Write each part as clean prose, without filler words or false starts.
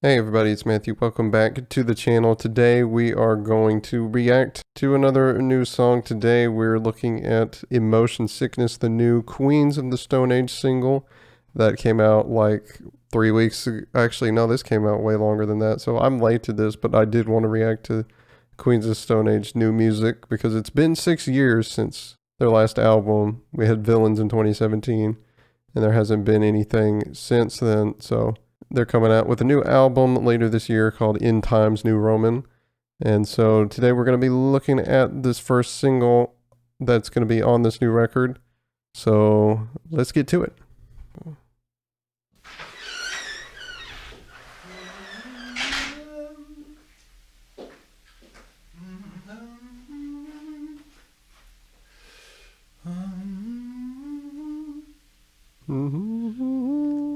Hey everybody, it's Matthew. Welcome back to the channel. Today we are going to react to another new song. Today we're looking at Emotion Sickness, the new Queens of the Stone Age single that came out like 3 weeks ago. Actually, no, this came out way longer than that. So I'm late to this, but I did want to react to Queens of the Stone Age new music because it's been 6 years since their last album. We had Villains in 2017 and there hasn't been anything since then. So they're coming out with a new album later this year called In Times New Roman. And so today we're going to be looking at this first single that's going to be on this new record. So let's get to it.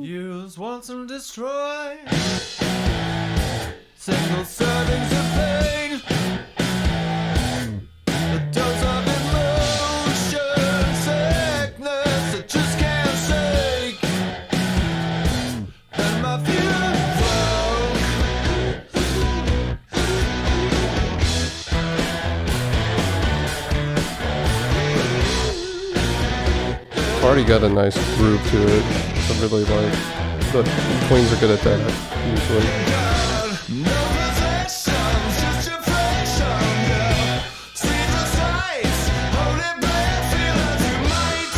Use once and destroy. Single servings of pain. A dose of emotion sickness that just can't shake. And my Already got a nice groove to it. I really like, but Queens are good at that usually. no possessions, just your fashion, yeah. See the sights, hold it back, feel as you might.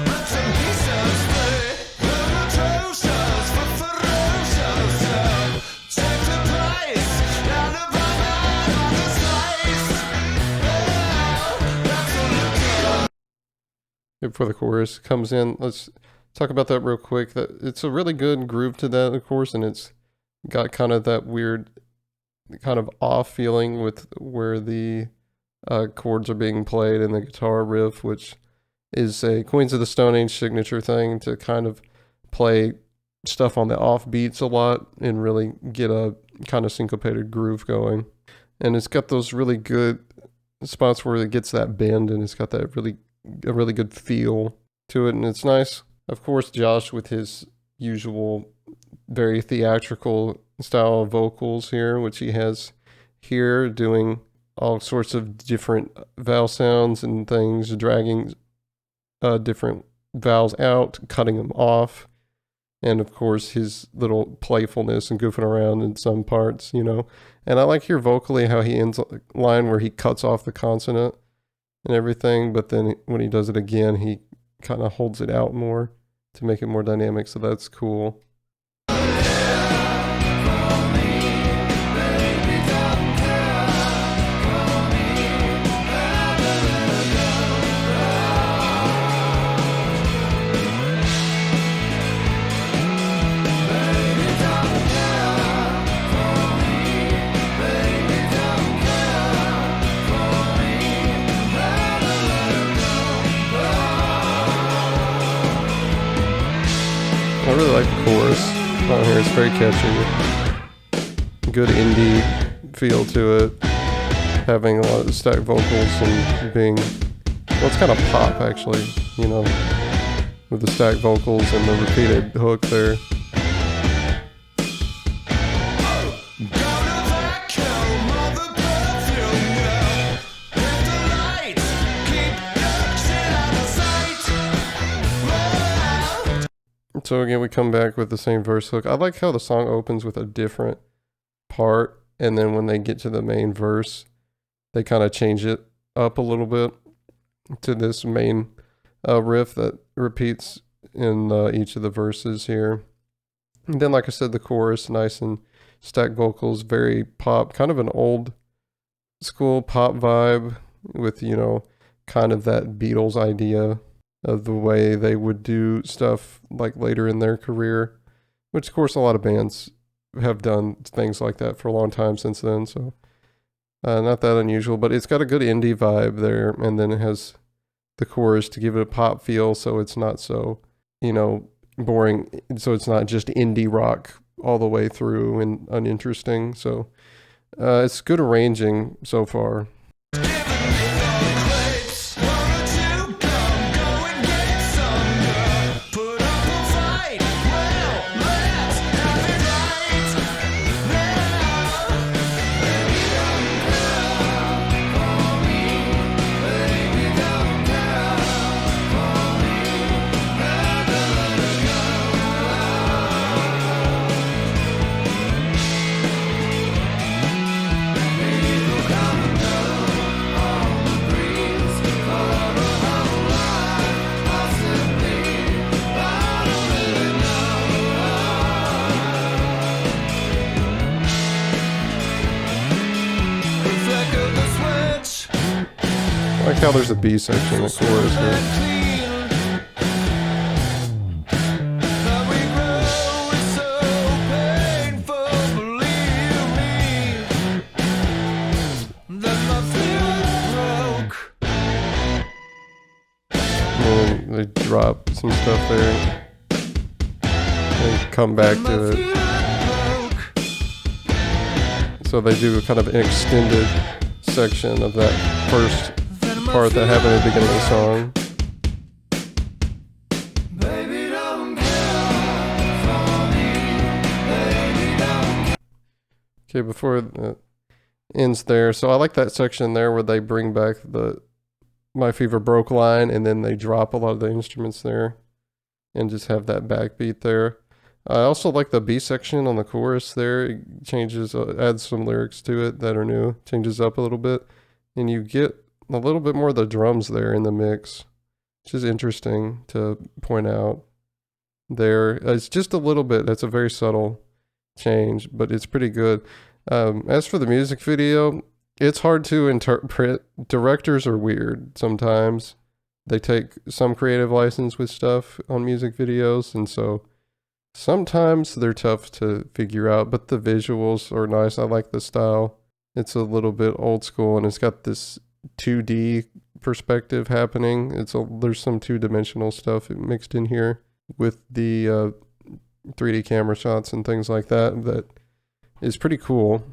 Let some pieces play. The atrocious, but ferocious, yeah. Check the price, now the bottom of the slice. That's what look. Before the chorus comes in, let's talk about that real quick. That it's a really good groove to that, of course, and it's got kind of that weird kind of off feeling with where the chords are being played and the guitar riff, which is a Queens of the Stone Age signature thing to kind of play stuff on the off beats a lot and really get a kind of syncopated groove going. And it's got those really good spots where it gets that bend, and it's got that a really good feel to it, and it's nice. Of course, Josh with his usual very theatrical style of vocals here, which he has here, doing all sorts of different vowel sounds and things, dragging different vowels out, cutting them off, and of course his little playfulness and goofing around in some parts, you know. And I like here vocally how he ends a line where he cuts off the consonant and everything, but then when he does it again, he kind of holds it out more to make it more dynamic, so that's cool. I really like the chorus on here. It's very catchy. Good indie feel to it. Having a lot of stacked vocals and being, well, it's kind of pop actually, you know, with the stacked vocals and the repeated hook there. So again, we come back with the same verse hook. I like how the song opens with a different part, and then when they get to the main verse, they kind of change it up a little bit to this main riff that repeats in each of the verses here. And then, like I said, the chorus, nice and stacked vocals, very pop, kind of an old school pop vibe with, you know, kind of that Beatles idea of the way they would do stuff like later in their career, which of course a lot of bands have done things like that for a long time since then, so not that unusual, but it's got a good indie vibe there, and then it has the chorus to give it a pop feel, so it's not so, you know, boring, so it's not just indie rock all the way through and uninteresting, so it's good arranging so far. Put up a fight, well, let's like how there's a B section in the chorus here. And they drop some stuff there. And come back to it. So they do kind of an extended section of that first part that happened at the beginning of the song. Okay, before it ends there. So I like that section there where they bring back the My Fever Broke line and then they drop a lot of the instruments there and just have that backbeat there. I also like the B section on the chorus there. It changes, adds some lyrics to it that are new, changes up a little bit. And you get a little bit more of the drums there in the mix, which is interesting to point out there. It's just a little bit, that's a very subtle change, but it's pretty good. As for the music video, it's hard to interpret. Directors are weird sometimes. They take some creative license with stuff on music videos, and so sometimes they're tough to figure out, but the visuals are nice. I like the style. It's a little bit old school, and it's got this 2D perspective happening. There's some two-dimensional stuff mixed in here with the 3D camera shots and things like that. That is pretty cool.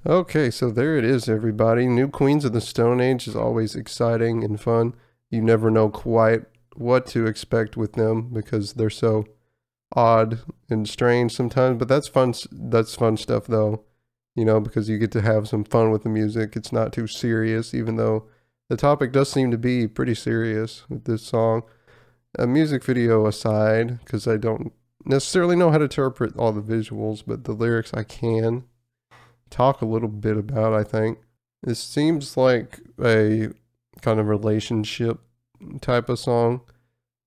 Okay, so there it is, everybody. New Queens of the Stone Age is always exciting and fun. You never know quite what to expect with them because they're so odd and strange sometimes, but that's fun. That's fun stuff, though, you know, because you get to have some fun with the music. It's not too serious, even though the topic does seem to be pretty serious with this song. A music video aside, because I don't necessarily know how to interpret all the visuals, but the lyrics I can talk a little bit about, I think. This seems like a kind of relationship type of song,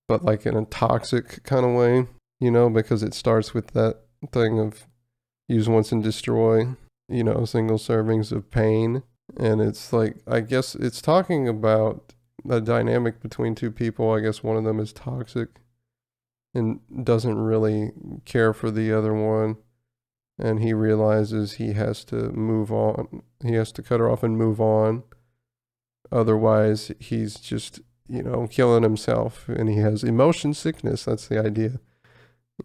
but like in a toxic kind of way, you know, because it starts with that thing of use once and destroy, you know, single servings of pain. And it's like, I guess it's talking about a dynamic between two people. I guess one of them is toxic and doesn't really care for the other one. And he realizes he has to move on. He has to cut her off and move on. Otherwise, he's just, you know, killing himself. And he has emotion sickness. That's the idea.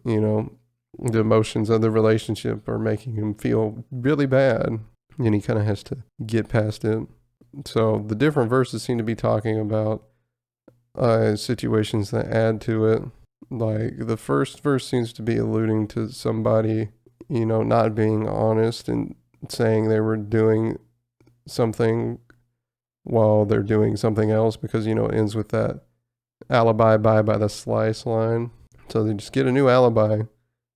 You know, the emotions of the relationship are making him feel really bad. And he kind of has to get past it. So the different verses seem to be talking about situations that add to it. Like the first verse seems to be alluding to somebody, you know, not being honest and saying they were doing something while they're doing something else because, you know, it ends with that alibi by the slice line. So they just get a new alibi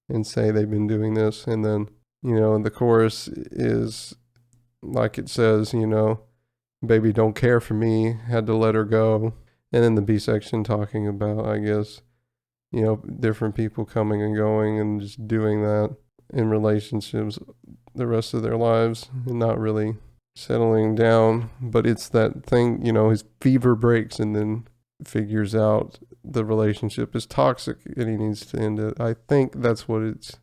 and say they've been doing this. And then, you know, the chorus is like it says, you know, baby don't care for me, had to let her go. And then the B section talking about, I guess, you know, different people coming and going and just doing that in relationships the rest of their lives and not really settling down. But it's that thing, you know, his fever breaks and then figures out the relationship is toxic and he needs to end it. I think that's what it's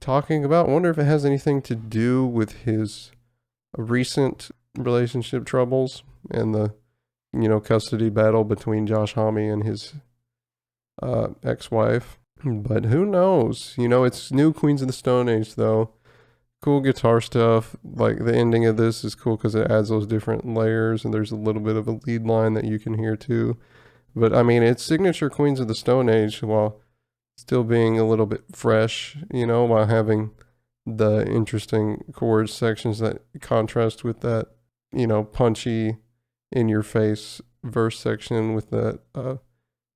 talking about. I wonder if it has anything to do with his recent relationship troubles and the, you know, custody battle between Josh Homme and his ex-wife. But who knows? You know, it's new Queens of the Stone Age though. Cool guitar stuff. Like the ending of this is cool because it adds those different layers, and there's a little bit of a lead line that you can hear too. But I mean, it's signature Queens of the Stone Age while still being a little bit fresh, you know, while having the interesting chord sections that contrast with that, you know, punchy, in your face verse section with that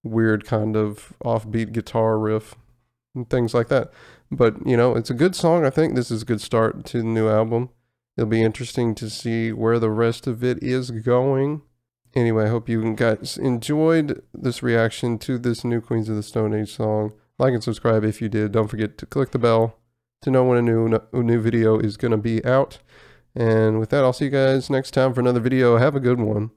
weird kind of offbeat guitar riff and things like that. But, you know, it's a good song. I think this is a good start to the new album. It'll be interesting to see where the rest of it is going. Anyway, I hope you guys enjoyed this reaction to this new Queens of the Stone Age song. Like and subscribe if you did. Don't forget to click the bell to know when a new video is going to be out. And with that, I'll see you guys next time for another video. Have a good one.